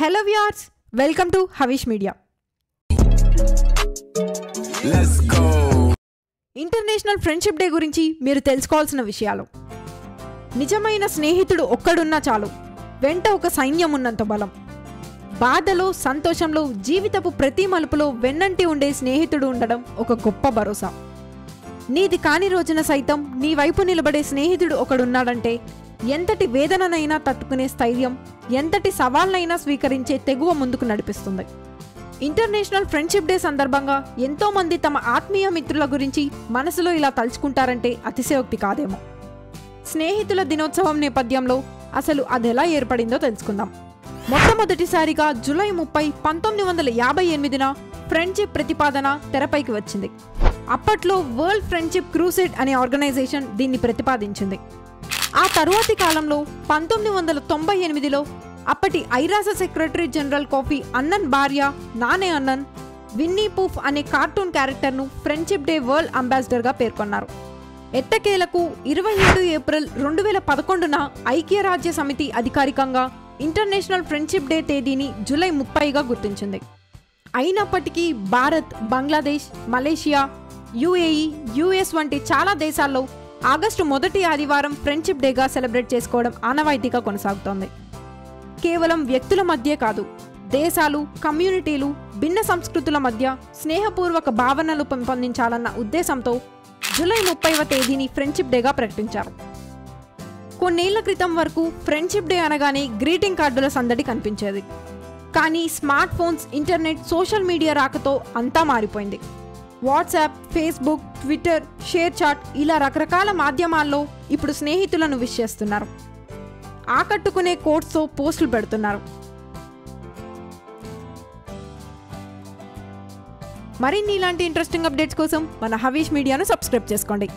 Hello viewers, welcome to Havish media. International friendship day గురించి మీరు తెలుసుకోవాల్సిన విషయాలు. నిజమైన స్నేహితుడు ఒక్కడున్నా చాలు, వెంట ఒక సైన్యం ఉన్నంత బలం. బాధలో సంతోషంలో జీవితపు ప్రతి మలుపులో వెన్నంటి ఉండే స్నేహితుడు ఉండడం ఒక గొప్ప భరోసా. నీది కాని రోజున సైతం నీ వైపు నిలబడే స్నేహితుడు ఒకడున్నాడంటే ఎంతటి వేదననైనా తట్టుకునే స్థైర్యం, ఎంతటి సవాళ్ళనైనా స్వీకరించే తెగువ ముందుకు నడిపిస్తుంది. ఇంటర్నేషనల్ ఫ్రెండ్షిప్ డే సందర్భంగా ఎంతోమంది తమ ఆత్మీయ మిత్రుల గురించి మనసులో ఇలా తలుచుకుంటారంటే అతిశయోక్తి కాదేమో. స్నేహితుల దినోత్సవం నేపథ్యంలో అసలు అదెలా ఏర్పడిందో తెలుసుకుందాం. మొట్టమొదటిసారిగా జూలై 30, 1958న ఫ్రెండ్షిప్ ప్రతిపాదన తెరపైకి వచ్చింది. అప్పట్లో వరల్డ్ ఫ్రెండ్షిప్ క్రూసేడ్ అనే ఆర్గనైజేషన్ దీన్ని ప్రతిపాదించింది. ఆ తరువాతి కాలంలో 1998లో అప్పటి ఐరాస సెక్రటరీ జనరల్ కోఫీ అన్నన్ భార్య నానే అన్నన్ విన్నీ పూఫ్ అనే కార్టూన్ క్యారెక్టర్ను ఫ్రెండ్షిప్ డే వరల్డ్ అంబాసిడర్గా పేర్కొన్నారు. ఎట్టకేలకు 27 ఏప్రిల్ 2011న ఐక్యరాజ్య సమితి అధికారికంగా ఇంటర్నేషనల్ ఫ్రెండ్షిప్ డే తేదీని జూలై 30గా గుర్తించింది. అయినప్పటికీ Bharat, Bangladesh, Malaysia, UAE, US వంటి చాలా దేశాల్లో ఆగస్టు మొదటి ఆదివారం ఫ్రెండ్షిప్ డేగా సెలబ్రేట్ చేసుకోవడం ఆనవాయితీగా కొనసాగుతోంది. కేవలం వ్యక్తుల మధ్యే కాదు, దేశాలు, కమ్యూనిటీలు, భిన్న సంస్కృతుల మధ్య స్నేహపూర్వక భావనలు పెంపొందించాలన్న ఉద్దేశంతో జూలై 30వ తేదీని ఫ్రెండ్షిప్ డేగా ప్రకటించారు. కొన్నేళ్ల క్రితం వరకు ఫ్రెండ్షిప్ డే అనగానే గ్రీటింగ్ కార్డుల సందడి కనిపించేది. కానీ smart phones, internet, social media రాకతో అంతా మారిపోయింది. WhatsApp, Facebook, Twitter, ShareChat ఇలా రకరకాల మాధ్యమాల్లో ఇప్పుడు స్నేహితులను విష్ చేస్తున్నారు. ఆకట్టుకునే కోట్స్తో పోస్టులు పెడుతున్నారు. మరిన్ని ఇలాంటి ఇంట్రెస్టింగ్ అప్డేట్స్ కోసం మన హవీష్ మీడియాను సబ్స్క్రైబ్ చేసుకోండి.